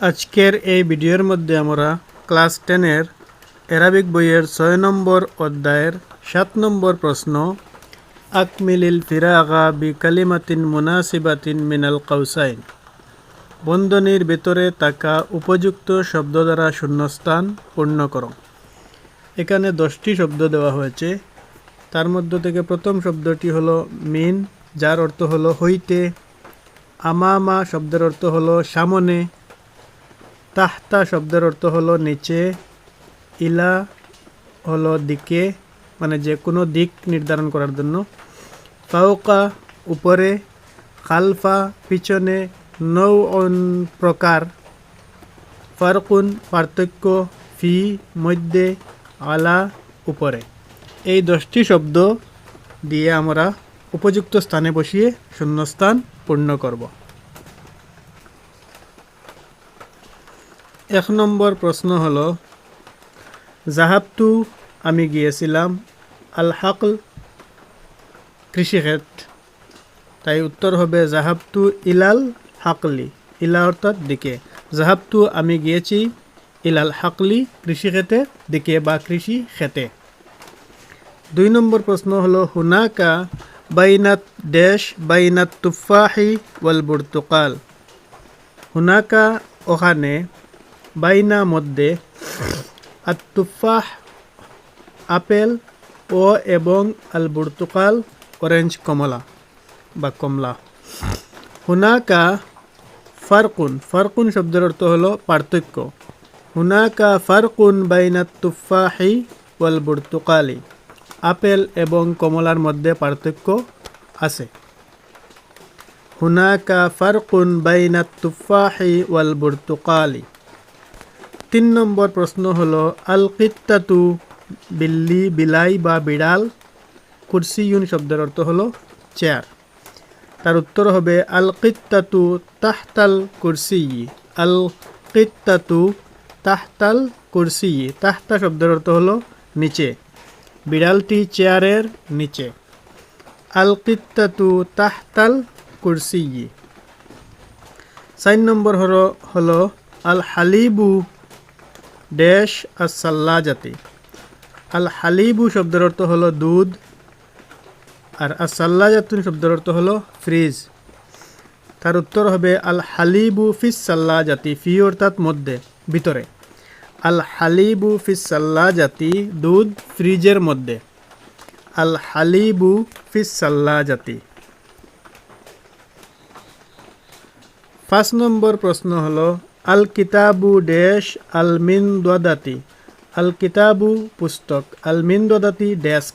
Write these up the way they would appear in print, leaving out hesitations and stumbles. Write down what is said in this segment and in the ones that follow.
আজকের এই ভিডিওর মধ্যে আমরা ক্লাস 10-এর অ্যারাবিক বইয়ের 6 নম্বর অধ্যায়ের 7 নম্বর প্রশ্ন আকমিলিল ফিরাগা বি কালিমাতিন মুনাসিবাতিন মিনাল কাউসাইন, বন্ধনীর ভেতরে থাকা উপযুক্ত শব্দ দ্বারা শূন্যস্থান পূর্ণ করো। এখানে 10টি শব্দ দেওয়া হয়েছে। তার মধ্য থেকে প্রথম শব্দটি হলো মিন, যার অর্থ হলো হইতে। আমামা শব্দের অর্থ হলো সামনে। তাহতা শব্দের অর্থ হলো নিচে। ইলা হলো দিকে, মানে যে কোনো দিক নির্ধারণ করার জন্য। ফাওকা উপরে। খালফা পিছনে। নৌন প্রকার। ফারকুন পার্থক্য। ফি মধ্যে। আলা উপরে। এই 10টি শব্দ দিয়ে আমরা উপযুক্ত স্থানে বসিয়ে শূন্যস্থান পূর্ণ করব। 1 নম্বর প্রশ্ন হলো জাহাবতু আমি গিয়েছিলাম, আল হাকল কৃষিক্ষেত। তাই উত্তর হবে জাহাবতু ইলাল হাকলি। ইলা অর্থাৎ দিকে। জাহাবতু আমি গিয়েছি, ইলাল হাকলি কৃষিক্ষেতের দিকে বা কৃষি ক্ষেতে। 2 নম্বর প্রশ্ন হলো হুনাকা বাইনাত ড্যাশ বাইনাত তুফাহি ওয়াল বুর্তুকাল। হুনাকা ওখানে, বাইনা মধ্যে, আর তুফাহ আপেল, ও এবং আল বুর্তুকাল অরেঞ্জ কমলা বা কমলা। হুনাকা ফারকুন, ফারকুন শব্দের অর্থ হলো পার্থক্য। হুনাকা ফারকুন বাইনাত তুফাহি ওয়াল বুর্তুকালি, আপেল এবং কমলার মধ্যে পার্থক্য আছে। হুনাকা ফারকুন বাইনাত তুফাহি ওয়াল বুর্তুকালি। 3 নম্বর প্রশ্ন হলো আল কিত্তাতু বিল্লি, বিলাই বা বিড়াল। কুরসিয়ুন শব্দের অর্থ হলো চেয়ার। তার উত্তর হবে আল কিত্তাতু তাহতাল কুরসিয়ি। আল কিত্তাতু তাহতাল কুরসিয়ি। তাহতা শব্দের অর্থ হলো নিচে। বিড়ালটি চেয়ারের নিচে। আল কিত্তাতু তাহতাল কুরসিয়ি। 4 নম্বর হলো আল হালিবু ড্যাশ আর সাল্লাজাতি। আল হালিবু শব্দের অর্থ হলো দুধ, আর সাল্লাজাতুন শব্দের অর্থ হলো ফ্রিজ। তার উত্তর হবে আল হালিবু ফিস সাল্লাজাতি। ফি অর্থাৎ মধ্যে, ভিতরে। আল হালিবু ফিস সাল্লাজাতি, দুধ ফ্রিজের মধ্যে। আল হালিবু ফিস সাল্লাজাতি। 5 নম্বর প্রশ্ন হলো আল কিতাবু ড্যাশ আল মিনদাদাতি। আল কিতাবু পুস্তক, আল মিনদাদাতি ডেস্ক।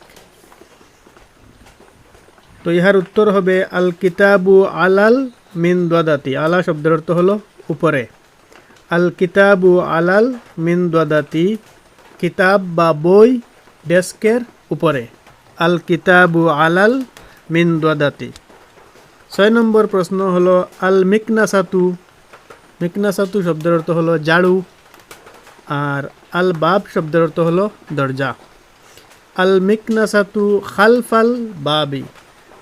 তো ইহার উত্তর হবে আল কিতাবু আলাল মিনদাদাতি। আলা শব্দের অর্থ হলো উপরে। আল কিতাবু আলাল মিনদাদাতি, কিতাব বা বই ডেস্কের উপরে। আল কিতাবু আলাল মিনদাদাতি। 6 নম্বর প্রশ্ন হলো আল মিকনাসাতু। মিকনাসাতু শব্দের অর্থ হলো ঝাড়ু, আর আল বাব শব্দের অর্থ হলো দরজা। আল মিকনাসাতু খালফাল বাবি,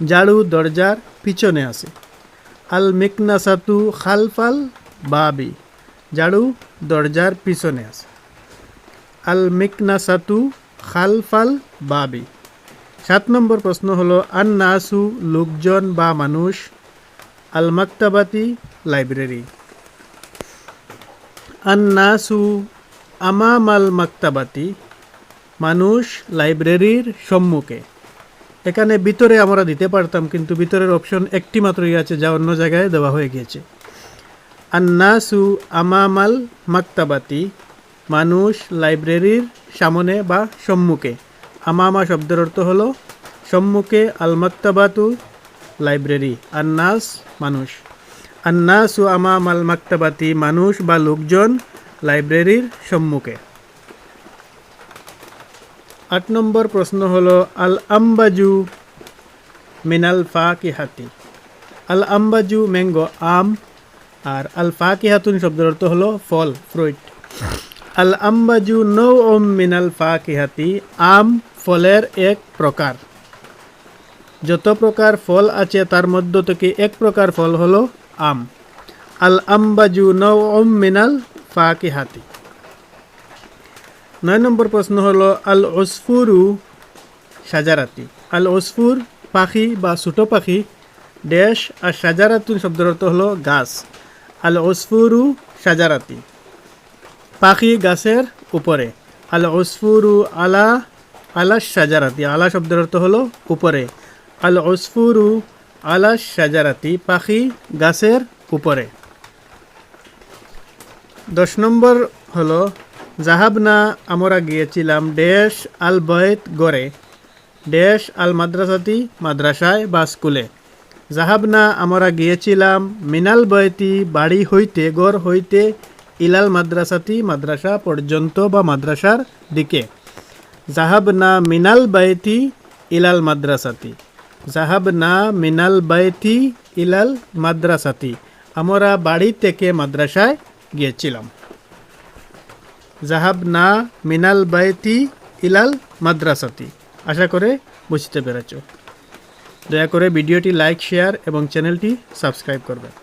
ঝাড়ু দরজার পিছনে আছে। আল মিকনাসাতু খালফাল বাবি, ঝাড়ু দরজার পিছনে আছে। আল মিকনাসাতু খালফাল বাবি। 7 নম্বর প্রশ্ন হলো আন নাসু লোকজন বা মানুষ। আল মাকতাবাতি লাইব্রেরি। আন নাসু আমামাল মাকতাবাতি, মানুষ লাইব্রেরির সম্মুখে। এখানে ভিতরে আমরা দিতে পারতাম, কিন্তু ভিতরের অপশন একটি মাত্রই আছে, যা অন্য জায়গায় দেওয়া হয়ে গিয়েছে। আন নাসু আমামাল মাকতাবাতি, মানুষ লাইব্রেরির সামনে বা সম্মুখে। আমামা শব্দের অর্থ হলো সম্মুখে। আল মাকতাবাতু লাইব্রেরি। আর নাস মানুষ। আর নাসু আমামাল মাকতাবাতি, মানুষ বা লোকজন লাইব্রেরির সম্মুখে। 8 নম্বর প্রশ্ন হলো আল আম্বাজু মিনাল ফাকিহাতি। আল আম্বাজু ম্যাঙ্গো, আম, আর আল ফাকিহাতুন শব্দের অর্থ হলো ফল, ফ্রুট। আল আম্বাজু নৌউম মিনাল ফাকিহাতি, আম ফলের এক প্রকার। যত প্রকার ফল আছে তার মধ্য থেকে এক প্রকার ফল হলো আম। আল আম্বাজু নাউউম মিনাল ফাকিহাতি। 9 নম্বর প্রশ্ন হলো আল উসফুরু শাজারাতি। আল উসফুর পাখি বা ছোট পাখি ড্যাশ আর শাজারাতুন শব্দের অর্থ হলো গাছ। আল উসফুরু শাজারাতি, পাখি গাছের উপরে। আল উসফুরু আলা আলা শাজারাতি, আলা শব্দের অর্থ হলো উপরে। আল উসফুরু আলা শাজারাতি, পাখি গাছের উপরে। 10 নম্বর হলো জাহাবনা আমরা গিয়েছিলাম ড্যাশ আল বয়ত গড়ে ড্যাশ আল মাদ্রাসাতি মাদ্রাসায় বা স্কুলে। জাহাবনা আমরা গিয়েছিলাম মিনাল বয়তি বাড়ি হইতে গড় হইতে ইলাল মাদ্রাসাতি মাদ্রাসা পর্যন্ত বা মাদ্রাসার দিকে। জাহাবনা মিনাল বয়তি ইলাল মাদ্রাসাতি, জাহাবনা মিনাল বয়তি ইলাল মাদ্রাসাতি, আমরা বাড়ি থেকে মাদ্রাসায় গিয়েছিলাম। জাহাবনা মিনাল বাইতি ইলাল মাদ্রাসাতি। আশা করে বুঝতে পেরেছ। দয়া করে ভিডিওটি লাইক, শেয়ার এবং চ্যানেলটি সাবস্ক্রাইব করবেন।